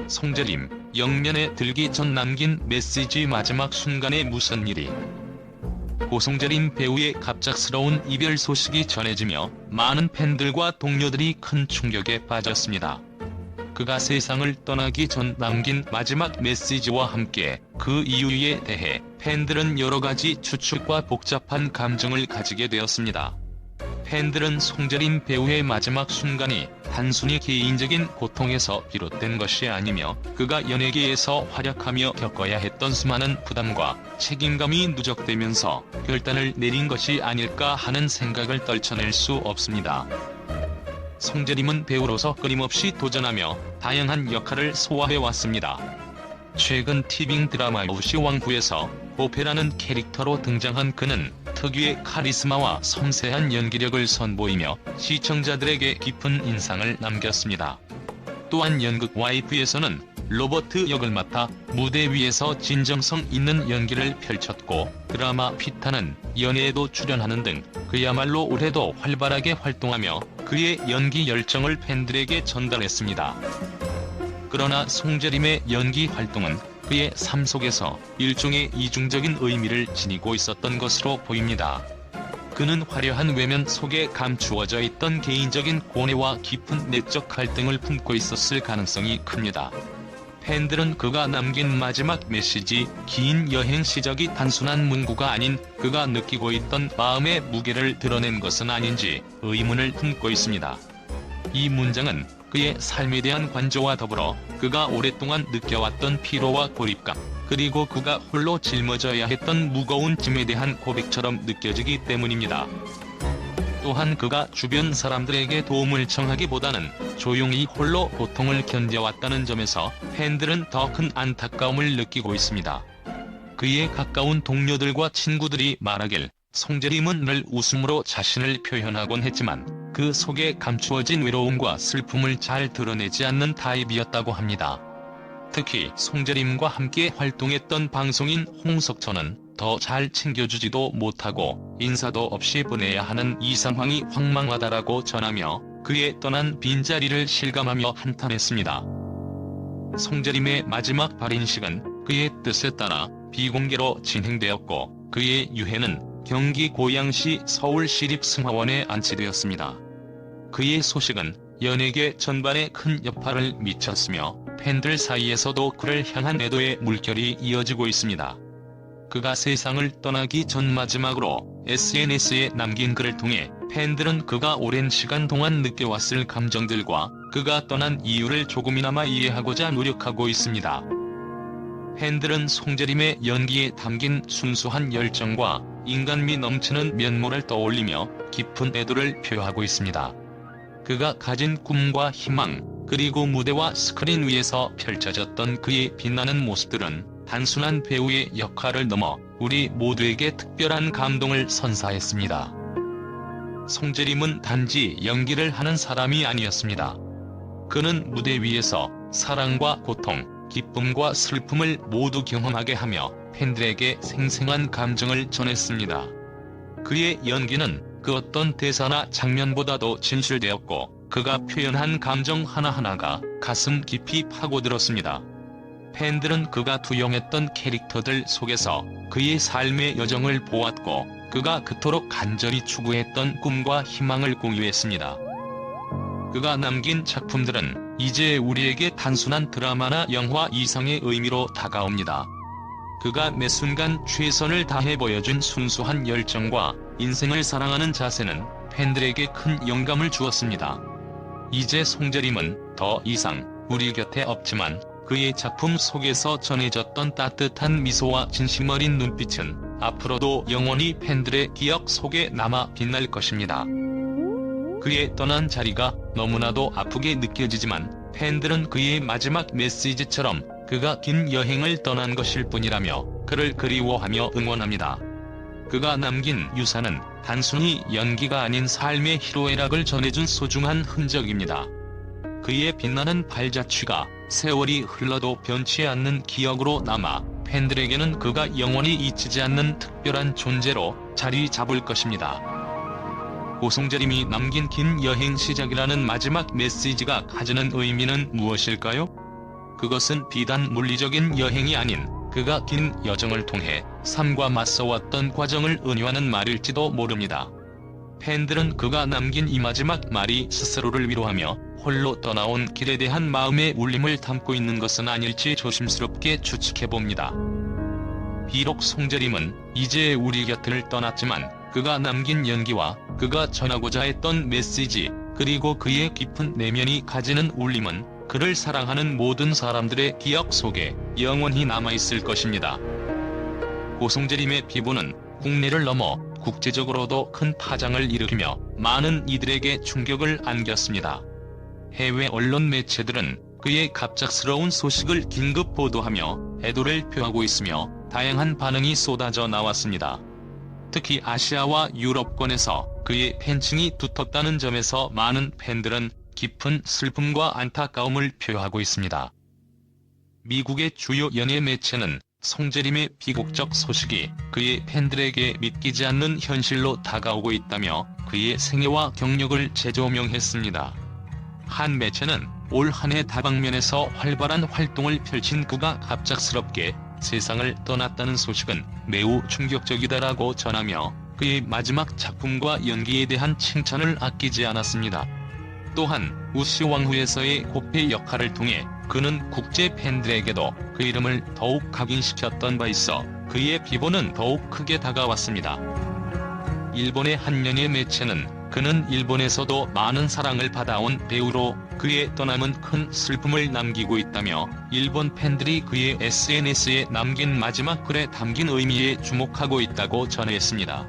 송재림, 영면에 들기 전 남긴 메시지. 마지막 순간에 무슨 일이? 고송재림 배우의 갑작스러운 이별 소식이 전해지며 많은 팬들과 동료들이 큰 충격에 빠졌습니다. 그가 세상을 떠나기 전 남긴 마지막 메시지와 함께 그 이유에 대해 팬들은 여러가지 추측과 복잡한 감정을 가지게 되었습니다. 팬들은 송재림 배우의 마지막 순간이 단순히 개인적인 고통에서 비롯된 것이 아니며 그가 연예계에서 활약하며 겪어야 했던 수많은 부담과 책임감이 누적되면서 결단을 내린 것이 아닐까 하는 생각을 떨쳐낼 수 없습니다. 송재림은 배우로서 끊임없이 도전하며 다양한 역할을 소화해왔습니다. 최근 티빙 드라마 여우시왕후에서 보페라는 캐릭터로 등장한 그는 특유의 카리스마와 섬세한 연기력을 선보이며 시청자들에게 깊은 인상을 남겼습니다. 또한 연극 와이프에서는 로버트 역을 맡아 무대 위에서 진정성 있는 연기를 펼쳤고, 드라마 피타는 연예에도 출연하는 등 그야말로 올해도 활발하게 활동하며 그의 연기 열정을 팬들에게 전달했습니다. 그러나 송재림의 연기 활동은 그의 삶 속에서 일종의 이중적인 의미를 지니고 있었던 것으로 보입니다. 그는 화려한 외면 속에 감추어져 있던 개인적인 고뇌와 깊은 내적 갈등을 품고 있었을 가능성이 큽니다. 팬들은 그가 남긴 마지막 메시지, 긴 여행 시작이 단순한 문구가 아닌 그가 느끼고 있던 마음의 무게를 드러낸 것은 아닌지 의문을 품고 있습니다. 이 문장은 그의 삶에 대한 관조와 더불어 그가 오랫동안 느껴왔던 피로와 고립감, 그리고 그가 홀로 짊어져야 했던 무거운 짐에 대한 고백처럼 느껴지기 때문입니다. 또한 그가 주변 사람들에게 도움을 청하기보다는 조용히 홀로 고통을 견뎌왔다는 점에서 팬들은 더 큰 안타까움을 느끼고 있습니다. 그의 가까운 동료들과 친구들이 말하길 송재림은 늘 웃음으로 자신을 표현하곤 했지만 그 속에 감추어진 외로움과 슬픔을 잘 드러내지 않는 타입이었다고 합니다. 특히 송재림과 함께 활동했던 방송인 홍석천은 더 잘 챙겨주지도 못하고 인사도 없이 보내야 하는 이 상황이 황망하다라고 전하며 그의 떠난 빈자리를 실감하며 한탄했습니다. 송재림의 마지막 발인식은 그의 뜻에 따라 비공개로 진행되었고, 그의 유해는 경기 고양시 서울시립승하원에 안치되었습니다. 그의 소식은 연예계 전반에 큰 여파를 미쳤으며 팬들 사이에서도 그를 향한 애도의 물결이 이어지고 있습니다. 그가 세상을 떠나기 전 마지막으로 SNS에 남긴 글을 통해 팬들은 그가 오랜 시간 동안 느껴왔을 감정들과 그가 떠난 이유를 조금이나마 이해하고자 노력하고 있습니다. 팬들은 송재림의 연기에 담긴 순수한 열정과 인간미 넘치는 면모를 떠올리며 깊은 애도를 표하고 있습니다. 그가 가진 꿈과 희망, 그리고 무대와 스크린 위에서 펼쳐졌던 그의 빛나는 모습들은 단순한 배우의 역할을 넘어 우리 모두에게 특별한 감동을 선사했습니다. 송재림은 단지 연기를 하는 사람이 아니었습니다. 그는 무대 위에서 사랑과 고통, 기쁨과 슬픔을 모두 경험하게 하며 팬들에게 생생한 감정을 전했습니다. 그의 연기는 그 어떤 대사나 장면보다도 진실되었고, 그가 표현한 감정 하나하나가 가슴 깊이 파고들었습니다. 팬들은 그가 투영했던 캐릭터들 속에서 그의 삶의 여정을 보았고, 그가 그토록 간절히 추구했던 꿈과 희망을 공유했습니다. 그가 남긴 작품들은 이제 우리에게 단순한 드라마나 영화 이상의 의미로 다가옵니다. 그가 매 순간 최선을 다해 보여준 순수한 열정과 인생을 사랑하는 자세는 팬들에게 큰 영감을 주었습니다. 이제 송재림은 더 이상 우리 곁에 없지만 그의 작품 속에서 전해졌던 따뜻한 미소와 진심 어린 눈빛은 앞으로도 영원히 팬들의 기억 속에 남아 빛날 것입니다. 그의 떠난 자리가 너무나도 아프게 느껴지지만 팬들은 그의 마지막 메시지처럼 그가 긴 여행을 떠난 것일 뿐이라며 그를 그리워하며 응원합니다. 그가 남긴 유산은 단순히 연기가 아닌 삶의 희로애락을 전해준 소중한 흔적입니다. 그의 빛나는 발자취가 세월이 흘러도 변치 않는 기억으로 남아 팬들에게는 그가 영원히 잊히지 않는 특별한 존재로 자리 잡을 것입니다. 고송재림이 남긴 긴 여행 시작이라는 마지막 메시지가 가지는 의미는 무엇일까요? 그것은 비단 물리적인 여행이 아닌 그가 긴 여정을 통해 삶과 맞서왔던 과정을 은유하는 말일지도 모릅니다. 팬들은 그가 남긴 이 마지막 말이 스스로를 위로하며 홀로 떠나온 길에 대한 마음의 울림을 담고 있는 것은 아닐지 조심스럽게 추측해봅니다. 비록 송재림은 이제 우리 곁을 떠났지만 그가 남긴 연기와 그가 전하고자 했던 메시지, 그리고 그의 깊은 내면이 가지는 울림은 그를 사랑하는 모든 사람들의 기억 속에 영원히 남아있을 것입니다. 고송재림의 비보는 국내를 넘어 국제적으로도 큰 파장을 일으키며 많은 이들에게 충격을 안겼습니다. 해외 언론 매체들은 그의 갑작스러운 소식을 긴급 보도하며 애도를 표하고 있으며 다양한 반응이 쏟아져 나왔습니다. 특히 아시아와 유럽권에서 그의 팬층이 두텁다는 점에서 많은 팬들은 깊은 슬픔과 안타까움을 표하고 있습니다. 미국의 주요 연예 매체는 송재림의 비극적 소식이 그의 팬들에게 믿기지 않는 현실로 다가오고 있다며 그의 생애와 경력을 재조명했습니다. 한 매체는 올 한해 다방면에서 활발한 활동을 펼친 그가 갑작스럽게 세상을 떠났다는 소식은 매우 충격적이다라고 전하며 그의 마지막 작품과 연기에 대한 칭찬을 아끼지 않았습니다. 또한 우시 왕후에서의 고페 역할을 통해 그는 국제 팬들에게도 그 이름을 더욱 각인시켰던 바 있어 그의 비보는 더욱 크게 다가왔습니다. 일본의 한 연예 매체는 그는 일본에서도 많은 사랑을 받아온 배우로 그의 떠남은 큰 슬픔을 남기고 있다며 일본 팬들이 그의 SNS에 남긴 마지막 글에 담긴 의미에 주목하고 있다고 전했습니다.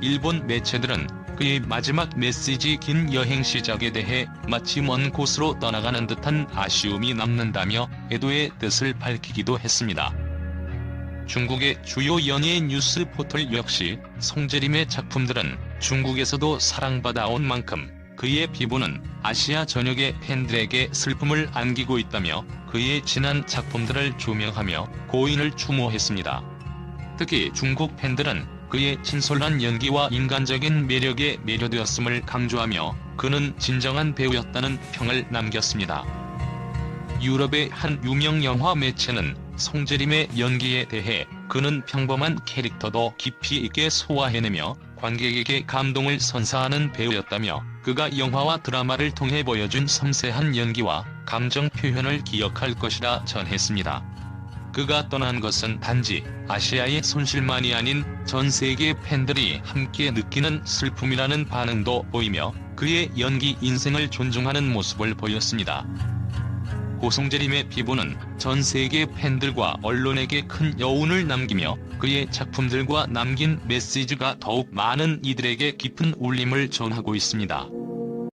일본 매체들은 그의 마지막 메시지 긴 여행 시작에 대해 마치 먼 곳으로 떠나가는 듯한 아쉬움이 남는다며 애도의 뜻을 밝히기도 했습니다. 중국의 주요 연예 뉴스 포털 역시 송재림의 작품들은 중국에서도 사랑받아온 만큼 그의 비보는 아시아 전역의 팬들에게 슬픔을 안기고 있다며 그의 지난 작품들을 조명하며 고인을 추모했습니다. 특히 중국 팬들은 그의 진솔한 연기와 인간적인 매력에 매료되었음을 강조하며 그는 진정한 배우였다는 평을 남겼습니다. 유럽의 한 유명 영화 매체는 송재림의 연기에 대해 그는 평범한 캐릭터도 깊이 있게 소화해내며 관객에게 감동을 선사하는 배우였다며 그가 영화와 드라마를 통해 보여준 섬세한 연기와 감정 표현을 기억할 것이라 전했습니다. 그가 떠난 것은 단지 아시아의 손실만이 아닌 전 세계 팬들이 함께 느끼는 슬픔이라는 반응도 보이며 그의 연기 인생을 존중하는 모습을 보였습니다. 고송재림의 비보는 전 세계 팬들과 언론에게 큰 여운을 남기며 그의 작품들과 남긴 메시지가 더욱 많은 이들에게 깊은 울림을 전하고 있습니다.